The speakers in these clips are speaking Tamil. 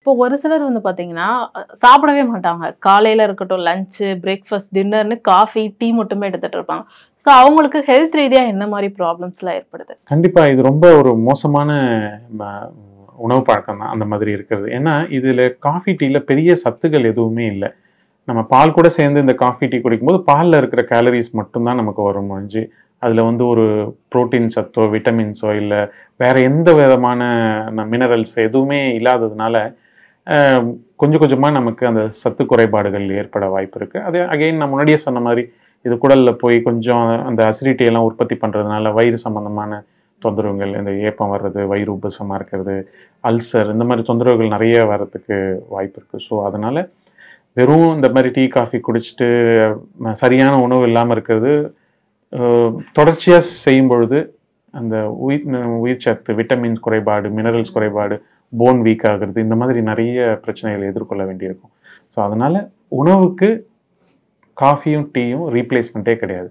இப்போ ஒரு சிலர் வந்து பார்த்தீங்கன்னா, சாப்பிடவே மாட்டாங்க. காலையில இருக்கட்டும், லஞ்ச், பிரேக்ஃபாஸ்ட், டின்னர்ன்னு காஃபி, டீ மட்டுமே எடுத்துட்டு இருப்பாங்க. ஸோ அவங்களுக்கு ஹெல்த் ரீதியா என்ன மாரி ப்ராப்ளம்ஸ்லாம் ஏற்படுது? கண்டிப்பா இது ரொம்ப ஒரு மோசமான ம உணவு பழக்கம் தான் அந்த மாதிரி இருக்கிறது. ஏன்னா, இதில காஃபி, டீல பெரிய சத்துக்கள் எதுவுமே இல்ல. நம்ம பால் கூட சேர்ந்து இந்த காஃபி, டீ குடிக்கும்போது பால்ல இருக்கிற கேலரீஸ் மட்டும் தான் நமக்கு வரும் ஒழிஞ்சு, அதில வந்து ஒரு புரோட்டீன் சத்தோ, விட்டமின்ஸோ இல்ல வேற எந்த விதமான மினரல்ஸ் எதுவுமே இல்லாததுனால, அ கொஞ்சம் கொஞ்சமா நமக்கு அந்த சத்து குறைபாடுகள் ஏற்பட வாய்ப்பு இருக்கு. அது அகைன் நான் முன்னாடியே சொன்ன மாரி, இது குடல்ல போய் கொஞ்சம் அந்த அசிடிட்டி எல்லாம் உற்பத்தி பண்றதுனால வயிறு சம்பந்தமான தொந்தரவுகள், இந்த ஏப்பம் வர்றது, வயிறு உப்புசமா இருக்கிறது, அல்சர் இந்த மாரி தொந்தரவுகள் நெறைய வரதுக்கு வாய்ப்பு இருக்கு. ஸோ அதனால வெறும் இந்த மாரி டீ, காஃபி குடிச்சிட்டு சரியான உணவு இல்லாம இருக்கிறது, அ தொடர்ச்சியா செய்யும் பொழுது அந்த உயிர் சத்து, விட்டமின்ஸ் குறைபாடு, மினரல்ஸ் குறைபாடு, போன் வீக் ஆகுறது, இந்த மாதிரி நெறைய பிரச்சனைகளை எதிர்கொள்ள வேண்டியிருக்கும். ஸோ அதனால உணவுக்கு காஃபியும், டீயும் ரீப்ளேஸ்மெண்ட்டே கிடையாது.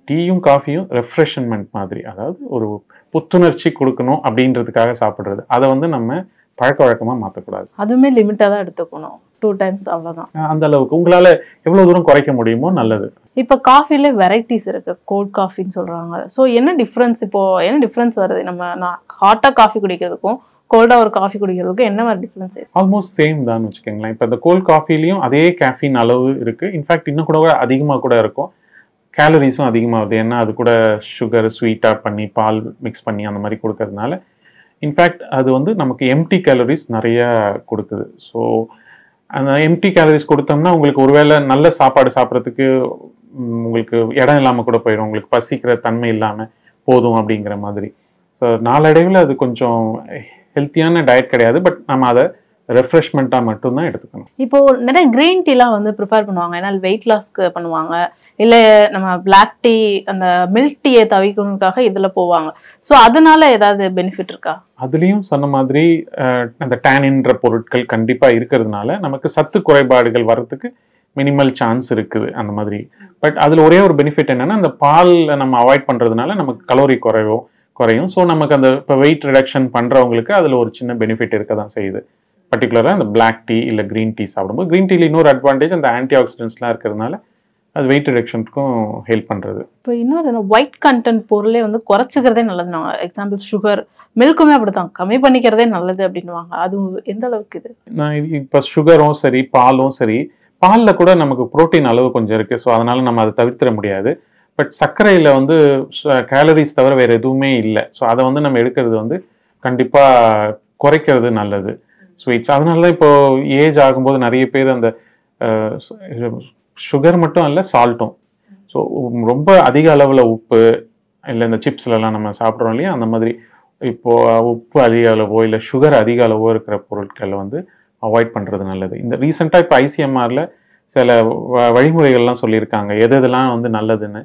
டீயும், காஃபியும் ரெஃப்ரெஷ்மென்ட் மாதிரி. அதாவது ஒரு புத்துணர்ச்சி குடுக்கணும் அப்படின்றதுக்காக சாப்பிடுறது. அத வந்து நம்ம பழக்கவழக்கமா மாத்தக்கூடாது. அதுவுமே லிமிட்டா தான் எடுத்துக்கணும். 2 டைம்ஸ் அவ்வளோதான். அந்த அளவுக்கு உங்களால எவ்வளவு தூரம் குறைக்க முடியுமோ நல்லது. இப்ப காஃபில வெரைட்டிஸ் இருக்கு. கோல்ட் காஃபின்னு சொல்றாங்க. ஸோ என்ன டிஃபரன்ஸ் வருது? நான் ஹாட்டா காஃபி குடிக்கிறதுக்கும், கோல்டா ஒரு காஃபி குடிக்கிறதுக்கும் என்ன மாரி டிஃபரன்ஸ் இருக்கு? ஆல்மோஸ்ட் சேம் தான் வச்சுக்கோங்களேன். இப்ப இந்த கோல்ட் காஃபிலயும் அதே கேஃபீன் அளவு இருக்கு. இன்ஃபேக்ட் இன்னும் கூட அதிகமா கூட இருக்கும். கேலரிஸும் அதிகமாகுது. ஏன்னா அது கூட சுகர் ஸ்வீட்டா பண்ணி, பால் மிக்ஸ் பண்ணி அந்த மாதிரி கொடுக்கறதுனால, இன்ஃபேக்ட் அது வந்து நமக்கு எம்ப்டி கேலரிஸ் நிறைய கொடுக்குது. ஸோ அந்த எம்ப்டி கேலரிஸ் கொடுத்தோம்னா உங்களுக்கு ஒருவேளை நல்ல சாப்பாடு சாப்பிட்றதுக்கு உங்களுக்கு இடம் இல்லாமல் கூட போயிடும். உங்களுக்கு பசிக்கிற தன்மை இல்லாமல் போதும் அப்படிங்கிற மாதிரி. ஸோ நாளடைவில் அது கொஞ்சம் ஹெல்த்தியான டயட் கிடையாது. பட் நம்ம அதை ரெஃப்ரெஷ்மெண்ட்டாக மட்டும்தான் எடுத்துக்கணும். இப்போ நிறைய கிரீன் டீலாம் வந்து ப்ரிஃபர் பண்ணுவாங்க. ஏன்னா வெயிட் லாஸ்க்கு பண்ணுவாங்க. இல்லை நம்ம பிளாக் டீ, அந்த மில்க் டீயை தவிர்க்கணுக்காக இதில் போவாங்க. ஸோ அதனால ஏதாவது பெனிஃபிட் இருக்கா? அதுலேயும் சொன்ன மாதிரி அந்த டேனின்ற பொருட்கள் கண்டிப்பாக இருக்கிறதுனால நமக்கு சத்து குறைபாடுகள் வர்றதுக்கு மினிமல் சான்ஸ் இருக்குது அந்த மாதிரி. பட் அதில் ஒரே ஒரு பெனிஃபிட் என்னென்னா, அந்த பாலில் நம்ம அவாய்ட் பண்ணுறதுனால நமக்கு கலோரி குறையும். ஸோ நமக்கு அந்த இப்போ வெயிட் ரிடக்ஷன் பண்ணுறவங்களுக்கு அதில் ஒரு சின்ன பெனிஃபிட் இருக்க தான் செய்யுது. பர்டிகுலராக அந்த பிளாக் டீ இல்லை க்ரீன் டீ சாப்பிடும்போது, க்ரீன் டீயில் இன்னொரு அட்வான்டேஜ் அந்த ஆன்டி ஆக்சிடென்ட்ஸ்லாம் இருக்கிறதுனால அது வெயிட் ரிடக்ஷனுக்கும் ஹெல்ப் பண்ணுறது. இப்போ இன்னொரு ஒயிட் கண்டென்ட் பொருளே வந்து குறைச்சிக்கிறதே நல்லதுனாங்க. எக்ஸாம்பிள் சுகர், மில்க்குமே அப்படித்தான் கம்மி பண்ணிக்கிறதே நல்லது அப்படின்வாங்க. அது எந்த அளவுக்கு இது? நான் இப்போ சுகரும் சரி, பாலும் சரி, பாலில் கூட நமக்கு புரோட்டீன் அளவு கொஞ்சம் இருக்குது. ஸோ அதனால் நம்ம அதை தவிர்த்திட முடியாது. பட் சர்க்கரையில் வந்து கேலரிஸ் தவிர வேறு எதுவுமே இல்லை. ஸோ அதை வந்து நம்ம எடுக்கிறது வந்து கண்டிப்பாக குறைக்கிறது நல்லது. ஸ்வீட்ஸ் அதனால தான் இப்போது ஏஜ் ஆகும்போது நிறைய பேர் அந்த சுகர் மட்டும் இல்லை, சால்ட்டும். ஸோ ரொம்ப அதிக அளவில் உப்பு இல்லை இந்த சிப்ஸ்லலாம் நம்ம சாப்பிட்றோம் இல்லையா, அந்த மாதிரி இப்போது உப்பு அதிக அளவோ இல்லை சுகர் அதிக அளவோ இருக்கிற பொருட்களை வந்து அவாய்ட் பண்ணுறது நல்லது. இந்த ரீசெண்டாக இப்போ ICMRல சில வழிமுறைகள்லாம் சொல்லியிருக்காங்க எதெல்லாம் வந்து நல்லதுன்னு.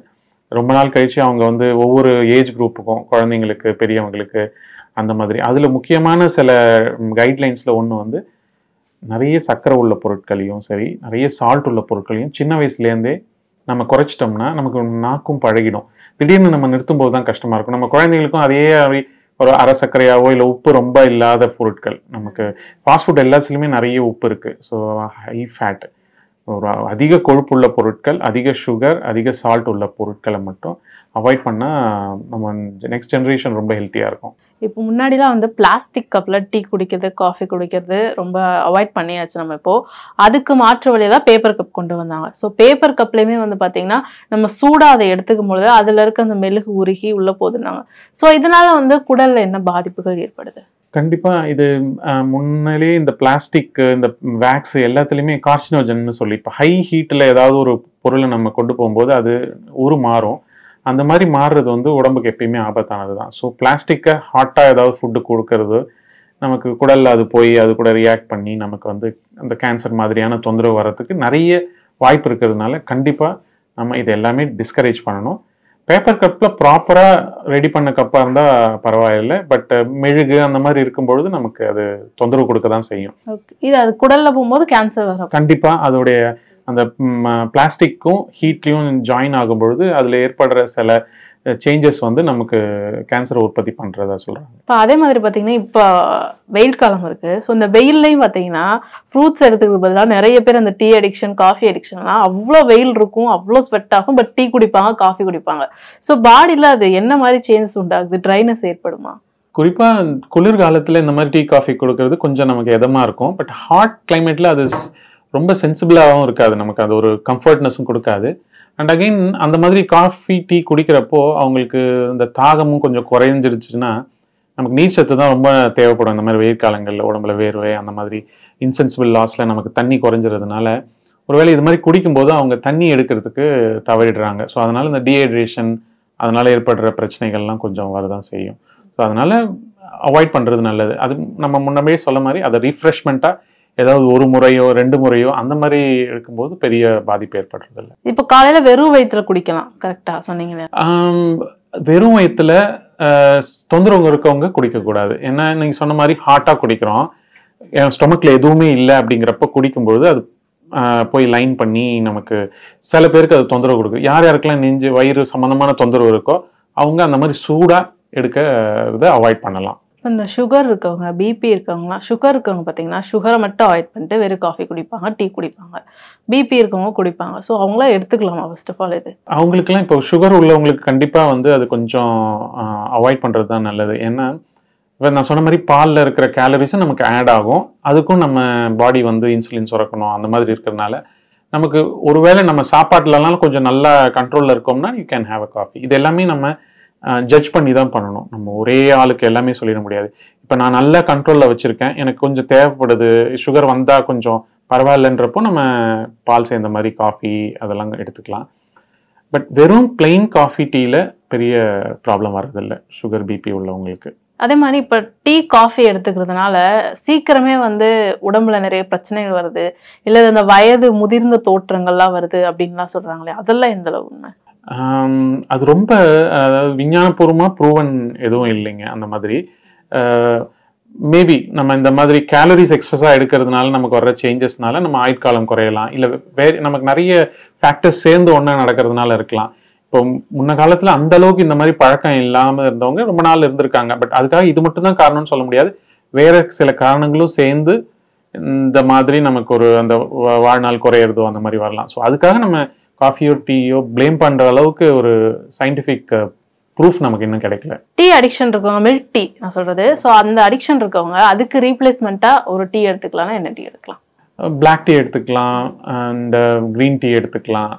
ரொம்ப நாள் கழித்து அவங்க வந்து ஒவ்வொரு ஏஜ் குரூப்புக்கும், குழந்தைங்களுக்கு, பெரியவங்களுக்கு அந்த மாதிரி அதில் முக்கியமான சில கைட்லைன்ஸில் ஒன்று வந்து நிறைய சர்க்கரை உள்ள பொருட்களையும் சரி, நிறைய சால்ட் உள்ள பொருட்களையும் சின்ன வயசுலேருந்தே நம்ம குறைச்சிட்டோம்னா நமக்கு நாக்கும் பழகிடும். திடீர்னு நம்ம நிறுத்தும்போது தான் கஷ்டமாக இருக்கும். நம்ம குழந்தைங்களுக்கும் அதே ஒரு அரை சர்க்கரையாவோ இல்லை உப்பு ரொம்ப இல்லாத பொருட்கள், நமக்கு ஃபாஸ்ட் ஃபுட் எல்லாத்துலேயுமே நிறைய உப்பு இருக்குது. ஸோ ஹை ஃபேட், ஒரு அதிக கொழுப்புள்ள பொருட்கள், அதிக சுகர், அதிக சால்ட் உள்ள பொருட்களை மட்டும் அவாய்ட் பண்ணால் நம்ம நெக்ஸ்ட் ஜென்ரேஷன் ரொம்ப ஹெல்த்தியாக இருக்கும். இப்போ முன்னாடிலாம் வந்து பிளாஸ்டிக் கப்பில் டீ குடிக்கிறது, காஃபி குடிக்கிறது ரொம்ப அவாய்ட் பண்ணியாச்சு நம்ம. இப்போது அதுக்கு மாற்று வழியாக தான் பேப்பர் கப் கொண்டு வந்தாங்க. ஸோ பேப்பர் கப்லேயுமே வந்து பார்த்திங்கன்னா நம்ம சூடாக அதை எடுத்துக்கும் பொழுது அதில் இருக்க அந்த மெழுகு உருகி உள்ளே போதுனாங்க. ஸோ இதனால் வந்து குடலில் என்ன பாதிப்புகள் ஏற்படுது? கண்டிப்பாக இது முன்னாலே இந்த பிளாஸ்டிக், இந்த வேக்ஸ் எல்லாத்துலேயுமே கார்சினோஜன்னு சொல்லி இப்போ ஹை ஹீட்டில் ஏதாவது ஒரு பொருளை நம்ம கொண்டு போகும்போது அது மாறும். அந்த மாதிரி மாறுறது வந்து உடம்புக்கு எப்பயுமே ஆபத்தானது தான். ஸோ பிளாஸ்டிக்கை ஹாட்டாக ஏதாவது ஃபுட்டு கொடுக்கறது நமக்கு குடலில் அது போய் அது கூட ரியாக்ட் பண்ணி நமக்கு வந்து அந்த கேன்சர் மாதிரியான தொந்தரவு வர்றதுக்கு நிறைய வாய்ப்பு இருக்கிறதுனால கண்டிப்பாக நம்ம இது எல்லாமே டிஸ்கரேஜ் பண்ணணும். பேப்பர் கப்பில் ப்ராப்பராக ரெடி பண்ண கப்பாக இருந்தால் பரவாயில்லை. பட் மெழுகு அந்த மாதிரி இருக்கும்பொழுது நமக்கு அது தொந்தரவு கொடுக்க தான் செய்யும். இது அது குடலில் போகும்போது கேன்சர் வரும். கண்டிப்பாக அதோடைய அந்த பிளாஸ்டிக்கும் ஹீட்லேயும் ஜாயின் ஆகும்பொழுது அதில் ஏற்படுற சில சேஞ்சஸ் வந்து நமக்கு கேன்சரை உற்பத்தி பண்ணுறதா சொல்கிறாங்க. இப்போ அதே மாதிரி பார்த்தீங்கன்னா இப்போ வெயில் காலம் இருக்குது. ஸோ இந்த வெயில்லையும் பார்த்தீங்கன்னா ஃப்ரூட்ஸ் எடுத்துக்கிறது பதிலாக நிறைய பேர் அந்த டீ அடிக்ஷன் காஃபி அடிக்ஷன்லாம் அவ்வளோ வெயில் இருக்கும், அவ்வளோ ஸ்வெட் ஆகும், பட் டீ குடிப்பாங்க, காஃபி குடிப்பாங்க. ஸோ பாடியில் அது என்ன மாதிரி சேஞ்சஸ் உண்டாகுது? ட்ரைனஸ் ஏற்படுமா? குறிப்பாக குளிர்காலத்தில் இந்த மாதிரி டீ காஃபி கொடுக்கறது கொஞ்சம் நமக்கு இதமாக இருக்கும். பட் ஹாட் கிளைமேட்டில் அது ரொம்ப சென்சிபிளாகவும் இருக்காது, நமக்கு அது ஒரு கம்ஃபர்ட்னஸும் கொடுக்காது. அண்ட் அகெயின் அந்த மாதிரி காஃபி டீ குடிக்கிறப்போ அவங்களுக்கு இந்த தாகமும் கொஞ்சம் குறைஞ்சிருச்சுன்னா நமக்கு நீர் சத்து தான் ரொம்ப தேவைப்படும். இந்த மாதிரி வெயில் காலங்களில் உடம்புல வேர்வை அந்த மாதிரி இன்சென்சிபிள் லாஸில் நமக்கு தண்ணி குறைஞ்சிறதுனால ஒருவேளை இது மாதிரி குடிக்கும்போது அவங்க தண்ணி எடுக்கிறதுக்கு தவறிடுறாங்க. ஸோ அதனால் இந்த டீஹைட்ரேஷன் அதனால் ஏற்படுற பிரச்சனைகள்லாம் கொஞ்சம் வரதான் செய்யும். ஸோ அதனால் அவாய்ட் பண்ணுறது நல்லது. அது நம்ம முன்னமே சொல்ல மாதிரி அதை ரீஃப்ரெஷ்மெண்ட்டாக ஏதாவது ஒரு முறையோ 2 முறையோ அந்த மாதிரி இருக்கும்போது பெரிய பாதிப்பு ஏற்படுறதில்லை. இப்போ காலையில் வெறும் வயிற்றுல குடிக்கலாம், கரெக்டாக சொன்னீங்க. வெறும் வயிற்றுல தொந்தரவு இருக்கவங்க குடிக்கக்கூடாது. ஏன்னா நீங்கள் சொன்ன மாதிரி ஹாட்டாக குடிக்கிறோம், ஸ்டொமக்கில் எதுவுமே இல்லை அப்படிங்கிறப்ப குடிக்கும்பொழுது அது போய் லைன் பண்ணி நமக்கு சில பேருக்கு அது தொந்தரவு கொடுக்குது. யார் யாருக்கெல்லாம் நெஞ்சு வயிறு சம்மந்தமான தொந்தரவு இருக்கோ அவங்க அந்த மாதிரி சூடாக எடுக்கிறத அவாய்ட் பண்ணலாம். இப்போ இந்த சுகர் இருக்கவங்க, பிபி இருக்கவங்களாம், சுகர் இருக்கவங்க பார்த்தீங்கன்னா சுகரை மட்டும் அவாய்ட் பண்ணிட்டு வெறும் காஃபி குடிப்பாங்க, டீ குடிப்பாங்க. பிபி இருக்கவங்க குடிப்பாங்க. ஸோ அவங்களாம் எடுத்துக்கலாமா ஃபர்ஸ்ட் ஆஃப் ஆல்? இது அவங்களுக்குலாம் இப்போ சுகர் உள்ளவங்களுக்கு கண்டிப்பாக வந்து அது கொஞ்சம் அவாய்ட் பண்ணுறது தான் நல்லது. ஏன்னா இப்போ நான் சொன்ன மாதிரி பாலில் இருக்கிற கேலரிஸும் நமக்கு ஆட் ஆகும், அதுக்கும் நம்ம பாடி வந்து இன்சுலின் சுரக்கணும். அந்த மாதிரி இருக்கிறதுனால நமக்கு ஒருவேளை நம்ம சாப்பாட்டுலலாம் கொஞ்சம் நல்லா கண்ட்ரோலில் இருக்கோம்னா you can have a coffee. இது எல்லாமே நம்ம ஜட்ஜ் பண்ணி தான் பண்ணணும். நம்ம ஒரே ஆளுக்கு எல்லாமே சொல்லிட முடியாது. இப்போ நான் நல்ல கண்ட்ரோலில் வச்சுருக்கேன், எனக்கு கொஞ்சம் தேவைப்படுது, சுகர் வந்தால் கொஞ்சம் பரவாயில்லன்றப்போ நம்ம பால் சேர்ந்த மாதிரி காஃபி அதெல்லாம் எடுத்துக்கலாம். பட் வெறும் பிளெயின் காஃபி டீயில் பெரிய ப்ராப்ளம் வர்றதில்லை சுகர் பிபி உள்ளவங்களுக்கு. அதே மாதிரி இப்போ டீ காஃபி எடுத்துக்கிறதுனால சீக்கிரமே வந்து உடம்புல நிறைய பிரச்சனைகள் வருது, இல்லை இந்த வயது முதிர்ந்த தோற்றங்கள்லாம் வருது அப்படின்லாம் சொல்கிறாங்களே, அதெல்லாம் எந்த அளவு உண்மை? அது ரொம்ப விஞ்ஞானபூர்வமாக ப்ரூவன் எதுவும் இல்லைங்க. அந்த மாதிரி மேபி நம்ம இந்த மாதிரி கேலரிஸ் எக்ஸஸாக எடுக்கிறதுனால நமக்கு வர்ற சேஞ்சஸ்னால நம்ம ஆயுட்காலம் குறையலாம், இல்லை நமக்கு நிறைய ஃபேக்டர்ஸ் சேர்ந்து ஒன்றா நடக்கிறதுனால இருக்கலாம். இப்போ முன்ன காலத்தில் அந்த அளவுக்கு இந்த மாதிரி பழக்கம் இல்லாமல் இருந்தவங்க ரொம்ப நாள் இருந்திருக்காங்க. பட் அதுக்காக இது மட்டும் தான் காரணம்னு சொல்ல முடியாது, வேற சில காரணங்களும் சேர்ந்து இந்த மாதிரி நமக்கு ஒரு அந்த வாழ்நாள் குறையிறதோ அந்த மாதிரி வரலாம். ஸோ அதுக்காக நம்ம காஃபியோ டீயோ பிளேம் பண்ற அளவுக்கு ஒரு சயின்டிஃபிக் ப்ரூஃப் நமக்கு இன்னும் கிடைக்கல. டீ அடிக்ஷன் இருக்கவங்க, மில்க் டீ நான் சொல்றது, ஸோ அந்த அடிக்ஷன் இருக்கவங்க அதுக்கு ரீப்ளேஸ்மெண்ட்டா ஒரு டீ எடுத்துக்கலாம்னா என்ன டீ எடுக்கலாம்? பிளாக் டீ எடுத்துக்கலாம், அண்ட் க்ரீன் டீ எடுத்துக்கலாம்.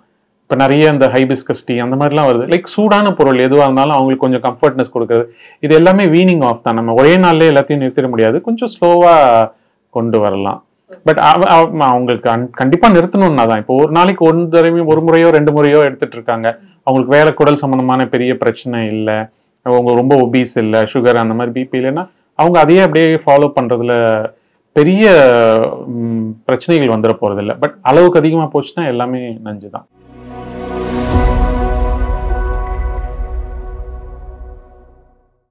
இப்போ நிறைய இந்த ஹைபிஸ்கஸ் டீ அந்த மாதிரிலாம் வருது. லைக் சூடான பொருள் எதுவாக இருந்தாலும் அவங்களுக்கு கொஞ்சம் கம்ஃபர்ட்னஸ் கொடுக்குறது. இது எல்லாமே வீனிங் ஆஃப் தான். நம்ம ஒரே நாள்லேயே எல்லாத்தையும் நிறுத்திட முடியாது, கொஞ்சம் ஸ்லோவாக கொண்டு வரலாம். பட் அவங்களுக்கு கண்டிப்பாக நிறுத்தணும்னா தான். இப்போ ஒரு நாளைக்கு ஒரு முறையோ 2 முறையோ எடுத்துட்டு இருக்காங்க, அவங்களுக்கு வேற குடல் சம்பந்தமான பெரிய பிரச்சனை இல்லை, அவங்க ரொம்ப ஒபீஸ் இல்லை, சுகர் அந்த மாதிரி பிபி இல்லைன்னா அவங்க அதையே அப்படியே ஃபாலோ பண்ணுறதுல பெரிய பிரச்சனைகள் வந்துட போகிறதில்ல. பட் அளவுக்கு அதிகமாக போச்சுன்னா எல்லாமே நஞ்சு தான்.